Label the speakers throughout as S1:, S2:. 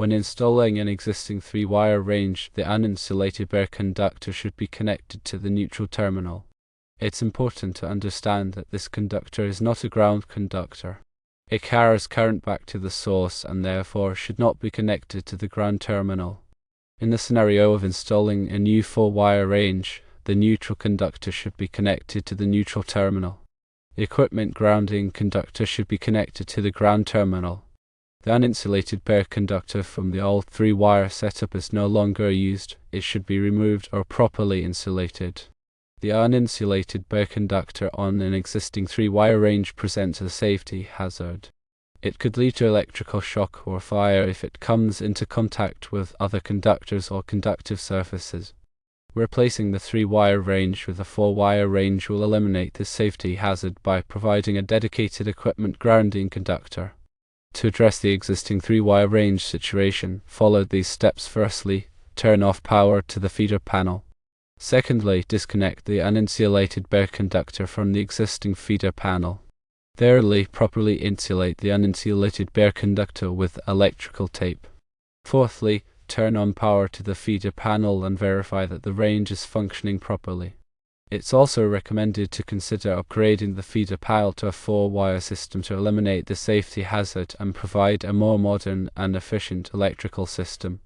S1: When installing an existing 3-wire range, the uninsulated bare conductor should be connected to the neutral terminal. It's important to understand that this conductor is not a ground conductor. It carries current back to the source and therefore should not be connected to the ground terminal. In the scenario of installing a new 4-wire range, the neutral conductor should be connected to the neutral terminal. The equipment grounding conductor should be connected to the ground terminal. The uninsulated bare conductor from the old 3-wire setup is no longer used. It should be removed or properly insulated. The uninsulated bare conductor on an existing 3-wire range presents a safety hazard. It could lead to electrical shock or fire if it comes into contact with other conductors or conductive surfaces. Replacing the 3-wire range with a 4-wire range will eliminate this safety hazard by providing a dedicated equipment grounding conductor. To address the existing 3-wire range situation, follow these steps. Firstly, turn off power to the feeder panel. Secondly, disconnect the uninsulated bare conductor from the existing feeder panel. Thirdly, properly insulate the uninsulated bare conductor with electrical tape. Fourthly, turn on power to the feeder panel and verify that the range is functioning properly. It's also recommended to consider upgrading the feeder panel to a 4-wire system to eliminate the safety hazard and provide a more modern and efficient electrical system.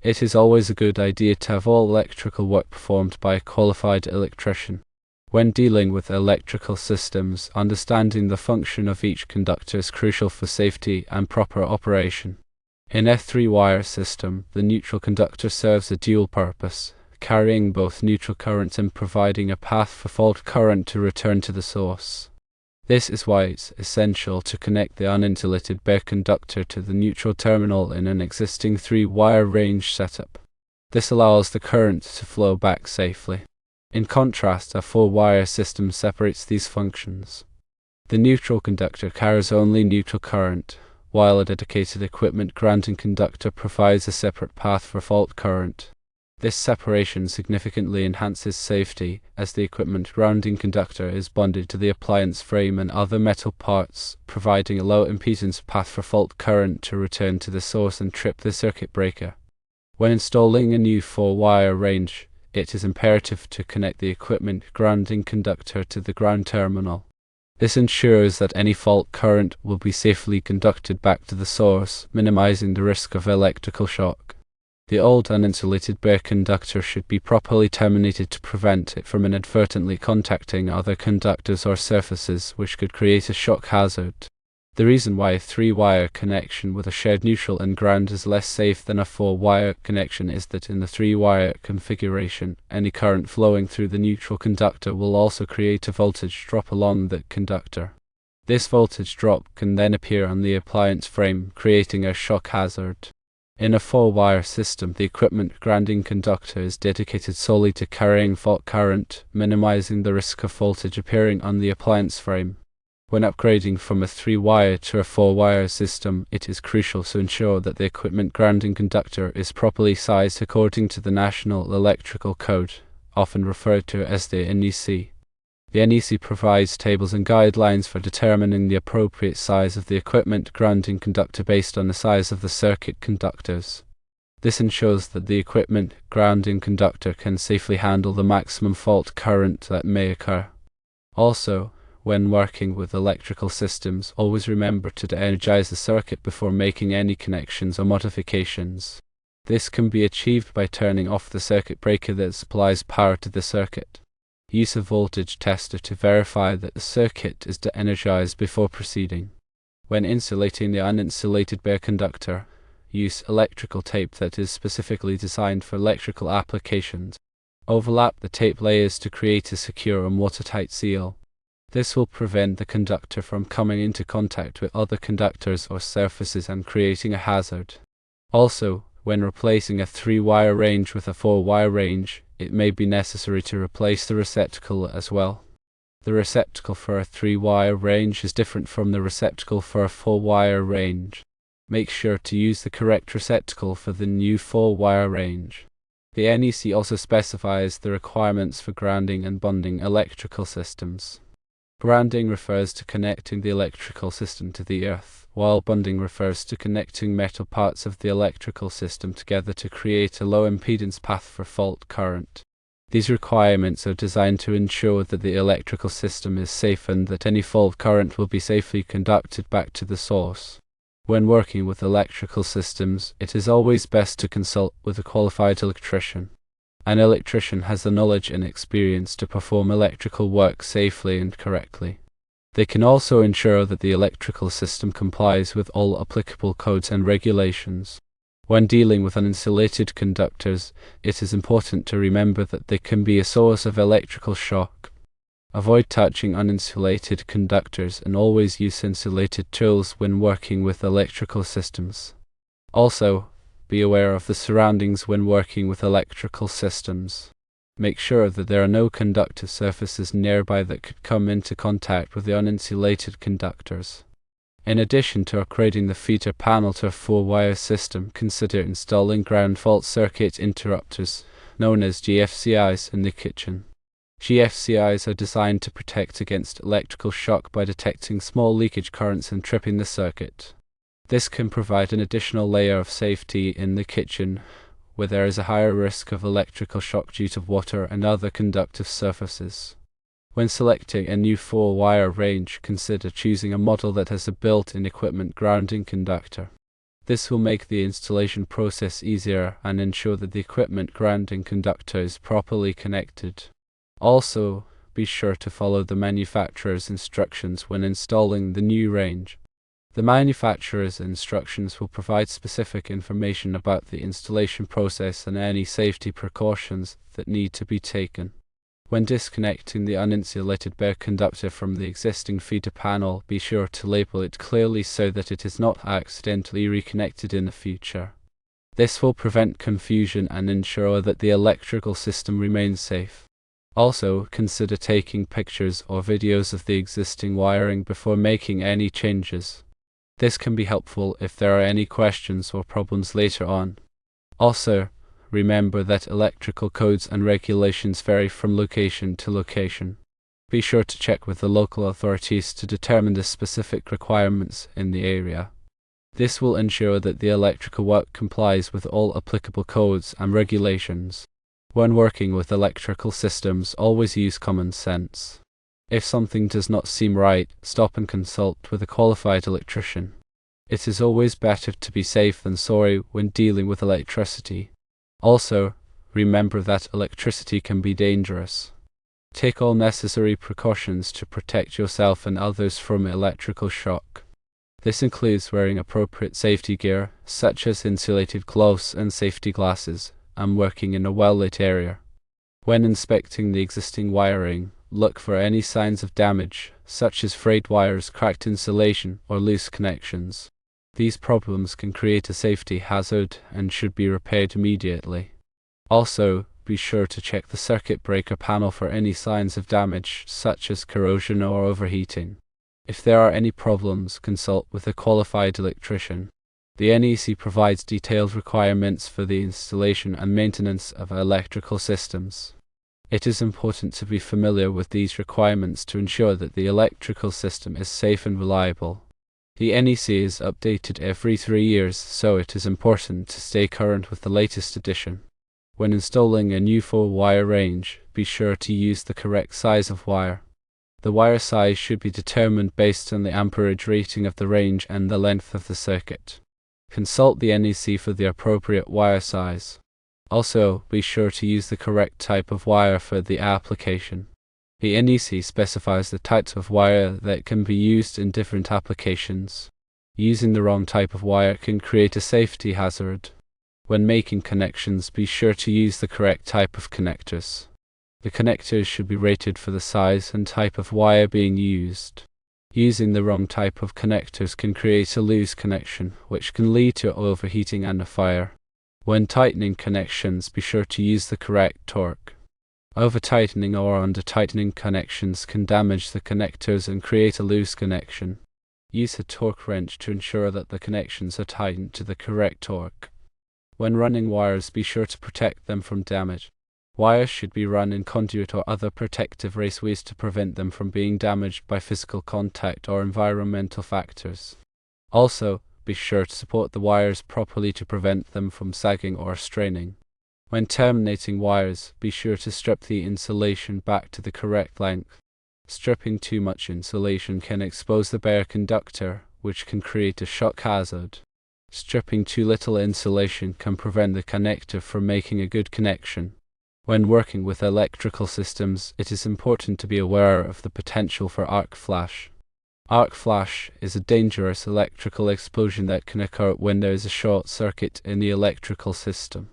S1: It is always a good idea to have all electrical work performed by a qualified electrician. When dealing with electrical systems, understanding the function of each conductor is crucial for safety and proper operation. In a 3-wire system, the neutral conductor serves a dual purpose, carrying both neutral currents and providing a path for fault current to return to the source. This is why it's essential to connect the uninsulated bare conductor to the neutral terminal in an existing 3-wire range setup. This allows the current to flow back safely. In contrast, a 4-wire system separates these functions. The neutral conductor carries only neutral current, while a dedicated equipment grounding conductor provides a separate path for fault current. This separation significantly enhances safety, as the equipment grounding conductor is bonded to the appliance frame and other metal parts, providing a low impedance path for fault current to return to the source and trip the circuit breaker. When installing a new 4-wire range, it is imperative to connect the equipment grounding conductor to the ground terminal. This ensures that any fault current will be safely conducted back to the source, minimizing the risk of electrical shock. The old uninsulated bare conductor should be properly terminated to prevent it from inadvertently contacting other conductors or surfaces, which could create a shock hazard. The reason why a 3-wire connection with a shared neutral and ground is less safe than a 4-wire connection is that in the 3-wire configuration, any current flowing through the neutral conductor will also create a voltage drop along the conductor. This voltage drop can then appear on the appliance frame, creating a shock hazard. In a 4-wire system, the equipment grounding conductor is dedicated solely to carrying fault current, minimizing the risk of voltage appearing on the appliance frame. When upgrading from a 3-wire to a 4-wire system, it is crucial to ensure that the equipment grounding conductor is properly sized according to the National Electrical Code, often referred to as the NEC. The NEC provides tables and guidelines for determining the appropriate size of the equipment grounding conductor based on the size of the circuit conductors. This ensures that the equipment grounding conductor can safely handle the maximum fault current that may occur. Also, when working with electrical systems, always remember to de-energize the circuit before making any connections or modifications. This can be achieved by turning off the circuit breaker that supplies power to the circuit. Use a voltage tester to verify that the circuit is de-energized before proceeding. When insulating the uninsulated bare conductor, use electrical tape that is specifically designed for electrical applications. Overlap the tape layers to create a secure and watertight seal. This will prevent the conductor from coming into contact with other conductors or surfaces and creating a hazard. Also, when replacing a 3-wire range with a 4-wire range, it may be necessary to replace the receptacle as well. The receptacle for a 3-wire range is different from the receptacle for a 4-wire range. Make sure to use the correct receptacle for the new 4-wire range. The NEC also specifies the requirements for grounding and bonding electrical systems. Grounding refers to connecting the electrical system to the earth, while bonding refers to connecting metal parts of the electrical system together to create a low impedance path for fault current. These requirements are designed to ensure that the electrical system is safe and that any fault current will be safely conducted back to the source. When working with electrical systems, it is always best to consult with a qualified electrician. An electrician has the knowledge and experience to perform electrical work safely and correctly. They can also ensure that the electrical system complies with all applicable codes and regulations. When dealing with uninsulated conductors, it is important to remember that they can be a source of electrical shock. Avoid touching uninsulated conductors and always use insulated tools when working with electrical systems. Also, be aware of the surroundings when working with electrical systems. Make sure that there are no conductive surfaces nearby that could come into contact with the uninsulated conductors. In addition to upgrading the feeder panel to a 4-wire system, consider installing ground fault circuit interrupters, known as GFCIs, in the kitchen. GFCIs are designed to protect against electrical shock by detecting small leakage currents and tripping the circuit. This can provide an additional layer of safety in the kitchen, where there is a higher risk of electrical shock due to water and other conductive surfaces. When selecting a new 4-wire range, consider choosing a model that has a built-in equipment grounding conductor. This will make the installation process easier and ensure that the equipment grounding conductor is properly connected. Also, be sure to follow the manufacturer's instructions when installing the new range. The manufacturer's instructions will provide specific information about the installation process and any safety precautions that need to be taken. When disconnecting the uninsulated bare conductor from the existing feeder panel, be sure to label it clearly so that it is not accidentally reconnected in the future. This will prevent confusion and ensure that the electrical system remains safe. Also, consider taking pictures or videos of the existing wiring before making any changes. This can be helpful if there are any questions or problems later on. Also, remember that electrical codes and regulations vary from location to location. Be sure to check with the local authorities to determine the specific requirements in the area. This will ensure that the electrical work complies with all applicable codes and regulations. When working with electrical systems, always use common sense. If something does not seem right, stop and consult with a qualified electrician. It is always better to be safe than sorry when dealing with electricity. Also, remember that electricity can be dangerous. Take all necessary precautions to protect yourself and others from electrical shock. This includes wearing appropriate safety gear, such as insulated gloves and safety glasses, and working in a well-lit area. When inspecting the existing wiring, look for any signs of damage, such as frayed wires, cracked insulation, or loose connections. These problems can create a safety hazard and should be repaired immediately. Also, be sure to check the circuit breaker panel for any signs of damage, such as corrosion or overheating. If there are any problems, consult with a qualified electrician. The NEC provides detailed requirements for the installation and maintenance of electrical systems. It is important to be familiar with these requirements to ensure that the electrical system is safe and reliable. The NEC is updated every 3 years, so it is important to stay current with the latest edition. When installing a new 4-wire range, be sure to use the correct size of wire. The wire size should be determined based on the amperage rating of the range and the length of the circuit. Consult the NEC for the appropriate wire size. Also, be sure to use the correct type of wire for the application. The NEC specifies the types of wire that can be used in different applications. Using the wrong type of wire can create a safety hazard. When making connections, be sure to use the correct type of connectors. The connectors should be rated for the size and type of wire being used. Using the wrong type of connectors can create a loose connection, which can lead to overheating and a fire. When tightening connections, be sure to use the correct torque. Over-tightening or under-tightening connections can damage the connectors and create a loose connection. Use a torque wrench to ensure that the connections are tightened to the correct torque. When running wires, be sure to protect them from damage. Wires should be run in conduit or other protective raceways to prevent them from being damaged by physical contact or environmental factors. Also, be sure to support the wires properly to prevent them from sagging or straining. When terminating wires, be sure to strip the insulation back to the correct length. Stripping too much insulation can expose the bare conductor, which can create a shock hazard. Stripping too little insulation can prevent the connector from making a good connection. When working with electrical systems, it is important to be aware of the potential for arc flash. Arc flash is a dangerous electrical explosion that can occur when there is a short circuit in the electrical system.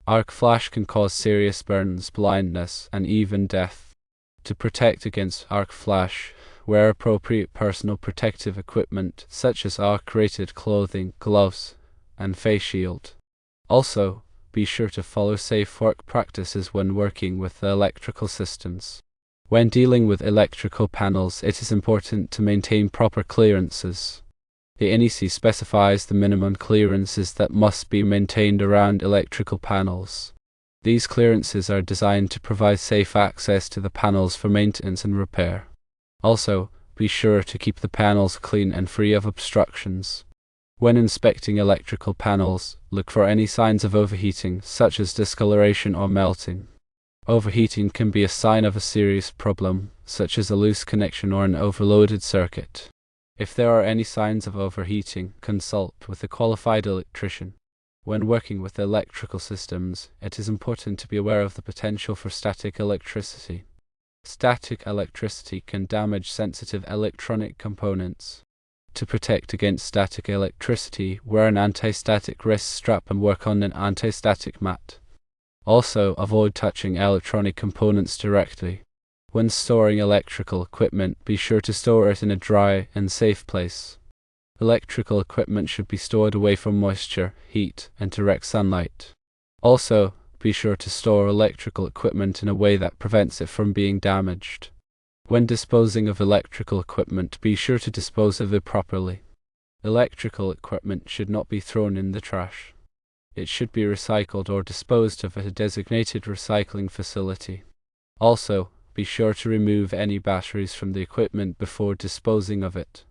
S1: Arc flash can cause serious burns, blindness, and even death. To protect against arc flash, wear appropriate personal protective equipment such as arc-rated clothing, gloves, and face shield. Also, be sure to follow safe work practices when working with the electrical systems. When dealing with electrical panels, it is important to maintain proper clearances. The NEC specifies the minimum clearances that must be maintained around electrical panels. These clearances are designed to provide safe access to the panels for maintenance and repair. Also, be sure to keep the panels clean and free of obstructions. When inspecting electrical panels, look for any signs of overheating, such as discoloration or melting. Overheating can be a sign of a serious problem, such as a loose connection or an overloaded circuit. If there are any signs of overheating, consult with a qualified electrician. When working with electrical systems, it is important to be aware of the potential for static electricity. Static electricity can damage sensitive electronic components. To protect against static electricity, wear an anti-static wrist strap and work on an anti-static mat. Also, avoid touching electronic components directly. When storing electrical equipment, be sure to store it in a dry and safe place. Electrical equipment should be stored away from moisture, heat, and direct sunlight. Also, be sure to store electrical equipment in a way that prevents it from being damaged. When disposing of electrical equipment, be sure to dispose of it properly. Electrical equipment should not be thrown in the trash. It should be recycled or disposed of at a designated recycling facility. Also, be sure to remove any batteries from the equipment before disposing of it.